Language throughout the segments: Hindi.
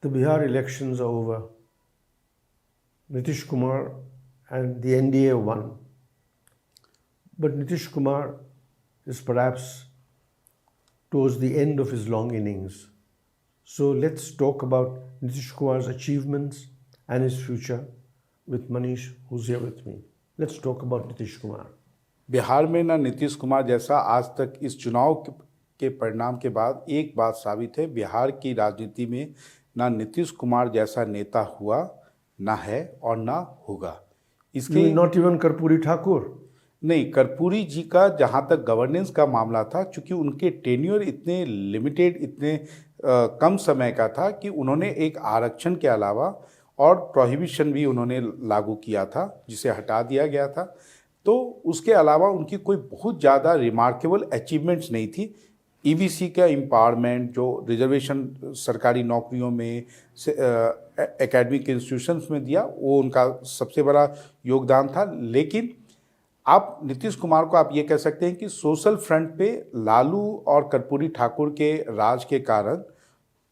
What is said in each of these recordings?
The Bihar elections are over. Nitish Kumar and the NDA won. But Nitish Kumar is perhaps towards the end of his long innings. So let's talk about Nitish Kumar's achievements and his future with Manish, who's here with me. Let's talk about Nitish Kumar. Bihar में ना नीतीश कुमार जैसा आज तक इस चुनाव के परिणाम के बाद एक बात साबित है, बिहार की राजनीति में ना नीतीश कुमार जैसा नेता हुआ, ना है और ना होगा। इसके नॉट इवन कर्पूरी ठाकुर? नहीं, कर्पूरी जी का जहाँ तक गवर्नेंस का मामला था, चूंकि उनके टेन्योर इतने लिमिटेड, इतने कम समय का था कि उन्होंने एक आरक्षण के अलावा और प्रोहिबिशन भी उन्होंने लागू किया था, जिसे हटा दिया गया था। तो उसके अलावा उनकी कोई बहुत ज़्यादा रिमार्केबल अचीवमेंट्स नहीं थी। ईबीसी का एम्पावरमेंट, जो रिजर्वेशन सरकारी नौकरियों में, एकेडमिक इंस्टीट्यूशंस में दिया, वो उनका सबसे बड़ा योगदान था। लेकिन आप नीतीश कुमार को आप ये कह सकते हैं कि सोशल फ्रंट पे लालू और कर्पूरी ठाकुर के राज के कारण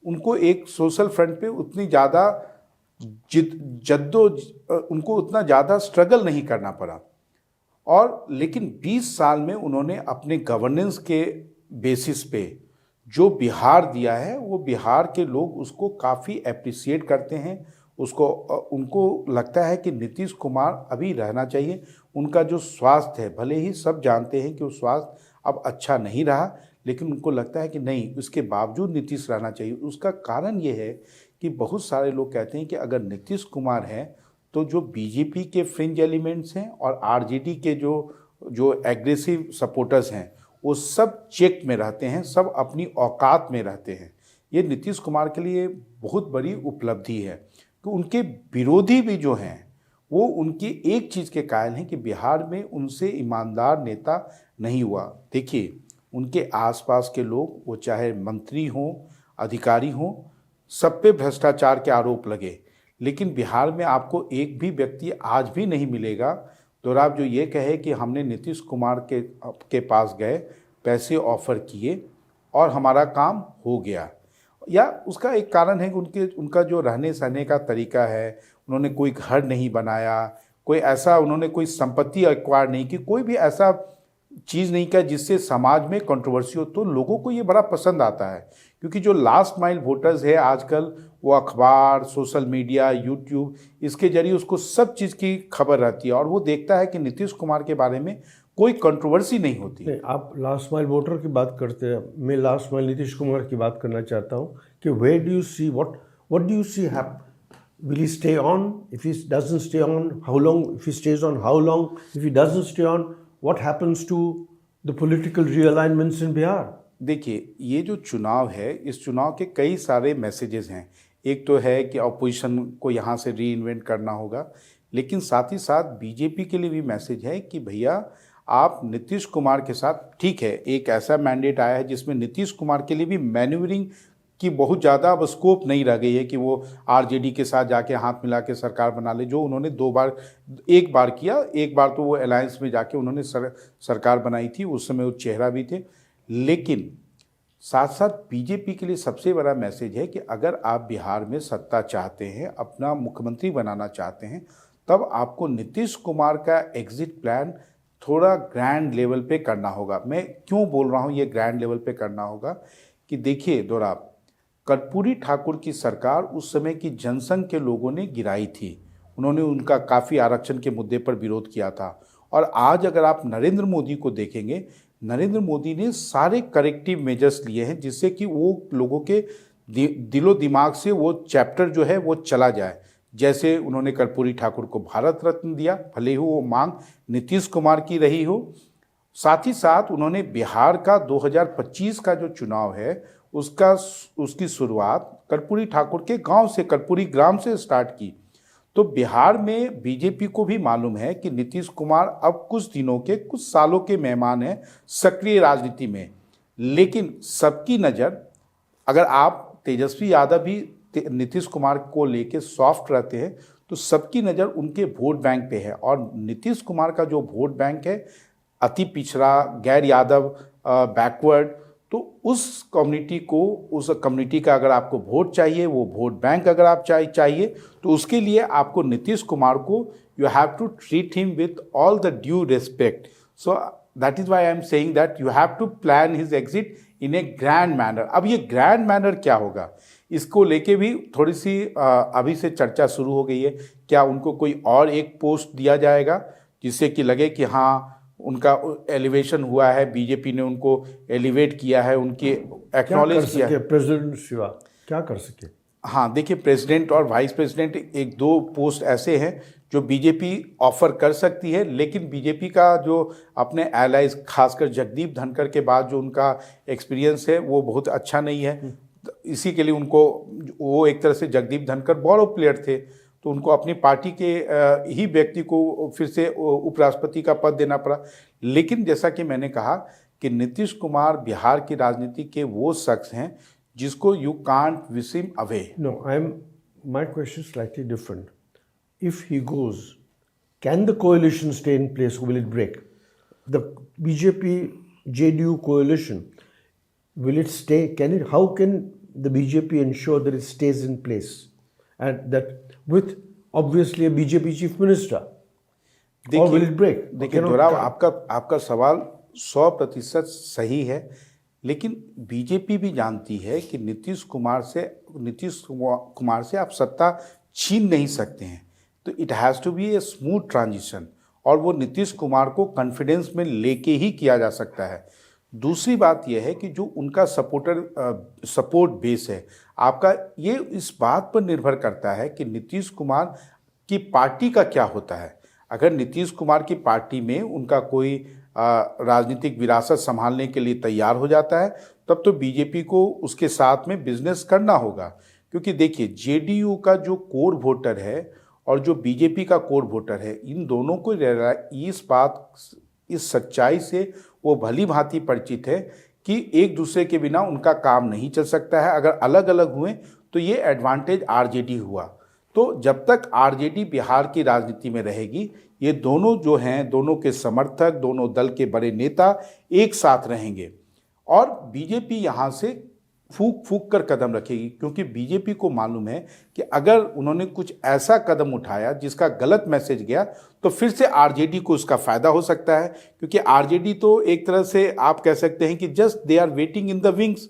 उनको एक सोशल फ्रंट पे उतनी ज़्यादा उनको उतना ज़्यादा स्ट्रगल नहीं करना पड़ा। और लेकिन 20 साल में उन्होंने अपने गवर्नेंस के बेसिस पे जो बिहार दिया है, वो बिहार के लोग उसको काफ़ी एप्रिसिएट करते हैं। उनको लगता है कि नीतीश कुमार अभी रहना चाहिए। उनका जो स्वास्थ्य है, भले ही सब जानते हैं कि वो स्वास्थ्य अब अच्छा नहीं रहा, लेकिन उनको लगता है कि नहीं, उसके बावजूद नीतीश रहना चाहिए। उसका कारण ये है कि बहुत सारे लोग कहते हैं कि अगर नीतीश कुमार हैं तो जो बीजेपी के फ्रिंज एलिमेंट्स हैं और आरजेडी के जो एग्रेसिव सपोर्टर्स हैं, वो सब चेक में रहते हैं, सब अपनी औकात में रहते हैं। ये नीतीश कुमार के लिए बहुत बड़ी उपलब्धि है कि उनके विरोधी भी जो हैं वो उनकी एक चीज़ के कायल हैं कि बिहार में उनसे ईमानदार नेता नहीं हुआ। देखिए, उनके आसपास के लोग, वो चाहे मंत्री हों, अधिकारी हों, सब पे भ्रष्टाचार के आरोप लगे, लेकिन बिहार में आपको एक भी व्यक्ति आज भी नहीं मिलेगा तो आप जो ये कहे कि हमने नीतीश कुमार के पास गए, पैसे ऑफर किए और हमारा काम हो गया। या उसका एक कारण है कि उनका जो रहने सहने का तरीका है, उन्होंने कोई घर नहीं बनाया, कोई ऐसा उन्होंने कोई संपत्ति एक्वायर नहीं की, कोई भी ऐसा चीज़ नहीं किया जिससे समाज में कंट्रोवर्सी हो। तो लोगों को ये बड़ा पसंद आता है, क्योंकि जो लास्ट माइल वोटर्स है आजकल, वो अखबार, सोशल मीडिया, यूट्यूब, इसके जरिए उसको सब चीज़ की खबर रहती है और वो देखता है कि नीतीश कुमार के बारे में कोई कंट्रोवर्सी नहीं होती। नहीं, आप लास्ट माइल वोटर की बात करते हैं, मैं लास्ट माइल नीतीश कुमार की बात करना चाहता हूँ कि where do you see what do you see happen? Will he stay on? If he doesn't stay on, how long? If he stays on, how long? If he doesn't stay on, what happens to the political realignments in Bihar? देखिए, ये जो चुनाव है, इस चुनाव के कई सारे मैसेजेस हैं। एक तो है कि अपोजिशन को यहाँ से री इन्वेंट करना होगा, लेकिन साथ ही साथ बीजेपी के लिए भी मैसेज है कि भैया आप नीतीश कुमार के साथ, ठीक है, एक ऐसा मैंडेट आया है जिसमें नीतीश कुमार के लिए भी मैन्यूवरिंग की बहुत ज़्यादा अब स्कोप नहीं रह गई है कि वो आरजेडी के साथ जाके हाथ मिला के सरकार बना ले, जो उन्होंने एक बार किया। एक बार तो वो अलायंस में जाके उन्होंने सरकार बनाई थी, उस समय वो चेहरा भी थे। लेकिन साथ साथ बीजेपी के लिए सबसे बड़ा मैसेज है कि अगर आप बिहार में सत्ता चाहते हैं, अपना मुख्यमंत्री बनाना चाहते हैं, तब आपको नीतीश कुमार का एग्जिट प्लान थोड़ा ग्रैंड लेवल पे करना होगा। मैं क्यों बोल रहा हूँ ये ग्रैंड लेवल पे करना होगा कि देखिए दोराब, कर्पूरी ठाकुर की सरकार उस समय की जनसंघ के लोगों ने गिराई थी। उन्होंने उनका काफ़ी आरक्षण के मुद्दे पर विरोध किया था। और आज अगर आप नरेंद्र मोदी को देखेंगे, नरेंद्र मोदी ने सारे करेक्टिव मेजर्स लिए हैं जिससे कि वो लोगों के दिलो दिमाग से वो चैप्टर जो है वो चला जाए। जैसे उन्होंने कर्पूरी ठाकुर को भारत रत्न दिया, भले ही वो मांग नीतीश कुमार की रही हो। साथ ही साथ उन्होंने बिहार का 2025 का जो चुनाव है उसकी शुरुआत कर्पूरी ठाकुर के गांव से, कर्पूरी ग्राम से स्टार्ट की। तो बिहार में बीजेपी को भी मालूम है कि नीतीश कुमार अब कुछ सालों के मेहमान हैं सक्रिय राजनीति में। लेकिन सबकी नज़र, अगर आप तेजस्वी यादव भी नीतीश कुमार को लेके सॉफ्ट रहते हैं तो सबकी नज़र उनके वोट बैंक पे है। और नीतीश कुमार का जो वोट बैंक है अति पिछड़ा, गैर यादव, बैकवर्ड, तो उस कम्युनिटी का अगर आपको वोट चाहिए, वो वोट बैंक अगर आप चाहिए, तो उसके लिए आपको नीतीश कुमार को you have to treat him with all the due respect. So that is why I am saying that you have to plan his exit in a grand manner. अब ये ग्रैंड मैनर क्या होगा, इसको लेके भी थोड़ी सी अभी से चर्चा शुरू हो गई है. क्या उनको कोई और एक पोस्ट दिया जाएगा जिससे कि लगे कि हाँ उनका एलिवेशन हुआ है, बीजेपी ने उनको एलिवेट किया है, उनके एक्नॉलेज किया है. प्रेसिडेंट शिवा क्या कर सके? हाँ, देखिए, प्रेसिडेंट और वाइस प्रेसिडेंट एक दो पोस्ट ऐसे हैं जो बीजेपी ऑफर कर सकती है, लेकिन बीजेपी का जो अपने एलाइज खासकर जगदीप धनखड़ के बाद जो उनका एक्सपीरियंस है वो बहुत अच्छा नहीं है. इसी के लिए उनको, वो एक तरह से जगदीप धनखड़ बॉरो प्लेयर थे, तो उनको अपनी पार्टी के ही व्यक्ति को फिर से उपराष्ट्रपति का पद देना पड़ा. लेकिन जैसा कि मैंने कहा कि नीतीश कुमार बिहार की राजनीति के वो शख्स हैं जिसको you can't wish him away. No, my question is slightly different. If he goes, can the coalition stay in place or will it break? The BJP JDU coalition, will it stay? How can the BJP ensure that it stays in place? And that with obviously a BJP chief minister? Or will it break? देखिए दोराव, आपका सवाल 100% सही है, लेकिन बीजेपी भी जानती है कि नीतीश कुमार से आप सत्ता छीन नहीं सकते हैं. तो it has to be a smooth transition, और वो नीतीश कुमार को कॉन्फिडेंस में लेके ही किया जा सकता है. दूसरी बात यह है कि जो उनका सपोर्ट बेस है आपका, ये इस बात पर निर्भर करता है कि नीतीश कुमार की पार्टी का क्या होता है. अगर नीतीश कुमार की पार्टी में उनका कोई राजनीतिक विरासत संभालने के लिए तैयार हो जाता है, तब तो बीजेपी को उसके साथ में बिजनेस करना होगा. क्योंकि देखिए, जेडीयू का जो कोर वोटर है और जो बीजेपी का कोर वोटर है, इन दोनों को इस सच्चाई से वो भली भांति परिचित है कि एक दूसरे के बिना उनका काम नहीं चल सकता है. अगर अलग अलग हुए तो ये एडवांटेज आरजेडी हुआ. तो जब तक आरजेडी बिहार की राजनीति में रहेगी, ये दोनों जो हैं, दोनों के समर्थक, दोनों दल के बड़े नेता एक साथ रहेंगे, और बीजेपी यहाँ से फूक कर कदम रखेगी. क्योंकि बीजेपी को मालूम है कि अगर उन्होंने कुछ ऐसा कदम उठाया जिसका गलत मैसेज गया, तो फिर से आरजेडी को उसका फायदा हो सकता है. क्योंकि आरजेडी तो एक तरह से आप कह सकते हैं कि just they are waiting in the wings,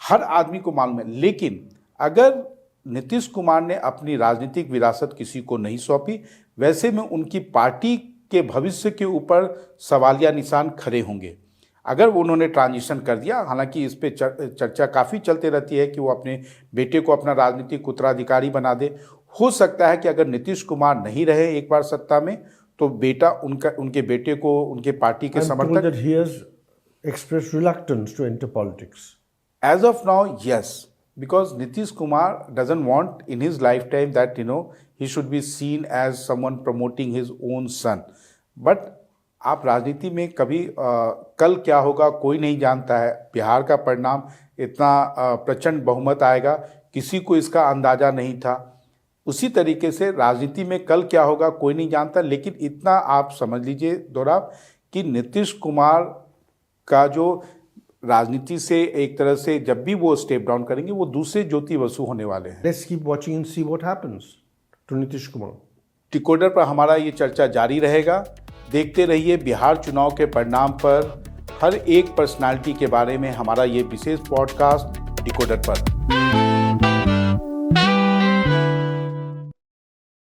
हर आदमी को मालूम है. लेकिन अगर नीतीश कुमार ने अपनी राजनीतिक विरासत किसी को नहीं सौंपी, वैसे में उनकी पार्टी के भविष्य के ऊपर सवालिया निशान खड़े होंगे. अगर उन्होंने ट्रांजिशन कर दिया, हालांकि इस पे चर्चा काफ़ी चलते रहती है कि वो अपने बेटे को अपना राजनीतिक उत्तराधिकारी बना दे. हो सकता है कि अगर नीतीश कुमार नहीं रहे एक बार सत्ता में, तो बेटा उनके बेटे को, उनके पार्टी के समर्थक. He has expressed reluctance to enter politics. As of now, yes, because Nitish Kumar doesn't want in his lifetime that he should be seen as someone promoting his own son. But आप राजनीति में कभी कल क्या होगा कोई नहीं जानता है. बिहार का परिणाम इतना प्रचंड बहुमत आएगा, किसी को इसका अंदाज़ा नहीं था. उसी तरीके से राजनीति में कल क्या होगा कोई नहीं जानता. लेकिन इतना आप समझ लीजिए दोराव कि नीतीश कुमार का जो राजनीति से एक तरह से जब भी वो स्टेप डाउन करेंगे, वो दूसरे ज्योति बसु होने वाले हैं. Let's keep watching and see what happens to Nitish Kumar. Decoder पर हमारा ये चर्चा जारी रहेगा. देखते रहिए बिहार चुनाव के परिणाम पर हर एक पर्सनालिटी के बारे में हमारा ये विशेष पॉडकास्ट डिकोडर पर.